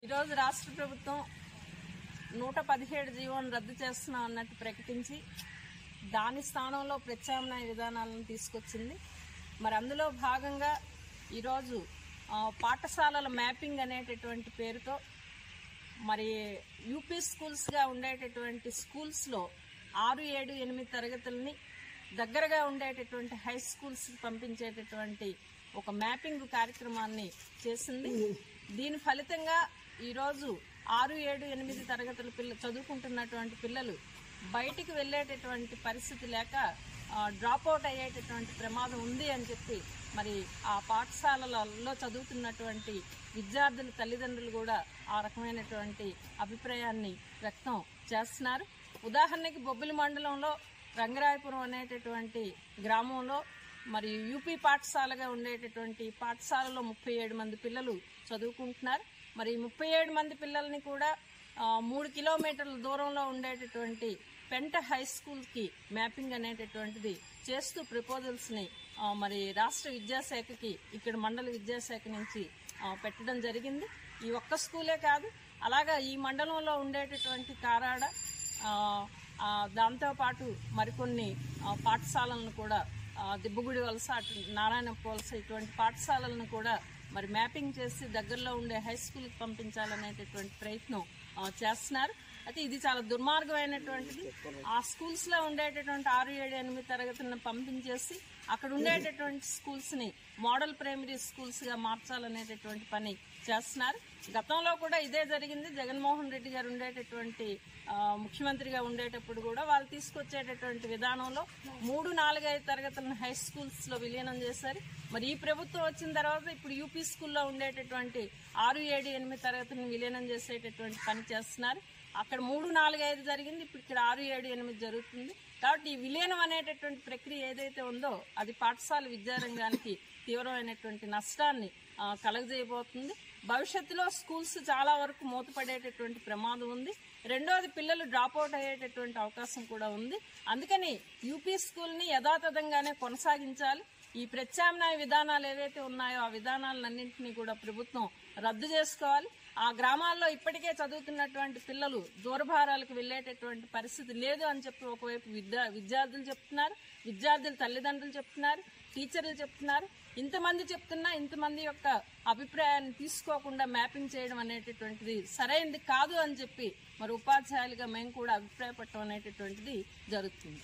ఈరోజు రాష్ట్ర ప్రభుత్వం 117 జీవోను రద్దు చేస్తున్నాం అన్నట్టు ప్రకటించి దాని స్థానంలో ప్రత్యామ్నాయ విధానాలను తీసుకొచ్చింది. మరి అందులో భాగంగా ఈరోజు పాఠశాలల మ్యాపింగ్ అనేటటువంటి పేరుతో మరి యూపీ స్కూల్స్గా ఉండేటటువంటి స్కూల్స్లో 6, 7, 8 తరగతులని దగ్గరగా ఉండేటటువంటి హై స్కూల్స్కి పంపించేటటువంటి ఒక మ్యాపింగ్ కార్యక్రమాన్ని చేసింది. దీని ఫలితంగా ఈరోజు 6, 7, 8 తరగతుల చదువుకుంటున్నటువంటి పిల్లలు బయటికి వెళ్ళేటటువంటి పరిస్థితి లేక డ్రాప్ అవుట్ అయ్యేటటువంటి ప్రమాదం ఉంది అని చెప్పి మరి ఆ పాఠశాలలలో చదువుతున్నటువంటి విద్యార్థుల తల్లిదండ్రులు కూడా ఆ రకమైనటువంటి అభిప్రాయాన్ని వ్యక్తం చేస్తున్నారు. ఉదాహరణకి బొబ్బిలి మండలంలో రంగరాయపురం అనేటటువంటి గ్రామంలో మరి యూపీ పాఠశాలగా ఉండేటటువంటి పాఠశాలలో 37 మంది పిల్లలు చదువుకుంటున్నారు. మరి 37 మంది పిల్లల్ని కూడా 3 కిలోమీటర్ల దూరంలో ఉండేటటువంటి పెంట హై స్కూల్కి మ్యాపింగ్ అనేటటువంటిది చేస్తూ ప్రపోజల్స్ని మరి రాష్ట్ర విద్యాశాఖకి ఇక్కడ మండల విద్యాశాఖ నుంచి పెట్టడం జరిగింది. ఈ ఒక్క స్కూలే కాదు, అలాగా ఈ మండలంలో ఉండేటటువంటి కారాడ దాంతోపాటు మరికొన్ని పాఠశాలలను కూడా దిబ్బగుడి వలస, నారాయణ వలస ఇటువంటి పాఠశాలలను కూడా మరి మ్యాపింగ్ చేసి దగ్గరలో ఉండే హై స్కూల్కి పంపించాలనేటటువంటి ప్రయత్నం చేస్తున్నారు. అయితే ఇది చాలా దుర్మార్గమైనటువంటిది. ఆ స్కూల్స్లో ఉండేటటువంటి 6, 7, 8 తరగతులను పంపించేసి అక్కడ ఉండేటటువంటి స్కూల్స్ని మోడల్ ప్రైమరీ స్కూల్స్గా మార్చాలనేటటువంటి పని చేస్తున్నారు. గతంలో కూడా ఇదే జరిగింది. జగన్మోహన్ రెడ్డి గారు ఉండేటటువంటి ముఖ్యమంత్రిగా ఉండేటప్పుడు కూడా వాళ్ళు తీసుకొచ్చేటటువంటి విధానంలో 3, 4, 5 తరగతులను హై స్కూల్స్లో విలీనం చేశారు. మరి ఈ ప్రభుత్వం వచ్చిన తర్వాత ఇప్పుడు యూపీ స్కూల్లో ఉండేటటువంటి 6, 7, 8 తరగతులను విలీనం చేసేటటువంటి పని చేస్తున్నారు. అక్కడ 3, 4, 5 జరిగింది, ఇప్పుడు ఇక్కడ 6, 7, 8 జరుగుతుంది. కాబట్టి ఈ విలీనం అనేటటువంటి ప్రక్రియ ఏదైతే ఉందో అది పాఠశాల విద్యారంగానికి తీవ్రమైనటువంటి నష్టాన్ని కలగజేయబోతుంది. భవిష్యత్తులో స్కూల్స్ చాలా వరకు మూతపడేటటువంటి ప్రమాదం ఉంది. రెండోది, పిల్లలు డ్రాప్ అవుట్ అయ్యేటటువంటి అవకాశం కూడా ఉంది. అందుకని యూపీ స్కూల్ని యథాతథంగానే కొనసాగించాలి. ఈ ప్రత్యామ్నాయ విధానాలు ఏవైతే ఉన్నాయో ఆ విధానాలన్నింటినీ కూడా ప్రభుత్వం రద్దు చేసుకోవాలి. ఆ గ్రామాల్లో ఇప్పటికే చదువుతున్నటువంటి పిల్లలు దూరభారాలకు వెళ్లేటటువంటి పరిస్థితి లేదు అని చెప్పి ఒకవైపు విద్యార్థులు చెప్తున్నారు, విద్యార్థుల తల్లిదండ్రులు చెప్తున్నారు, టీచర్లు చెప్తున్నారు. ఇంతమంది చెప్తున్నా ఇంతమంది యొక్క అభిప్రాయాన్ని తీసుకోకుండా మ్యాపింగ్ చేయడం అనేటటువంటిది సరైనది కాదు అని చెప్పి మరి ఉపాధ్యాయులుగా మేము కూడా అభిప్రాయపడటం అనేటటువంటిది జరుగుతుంది.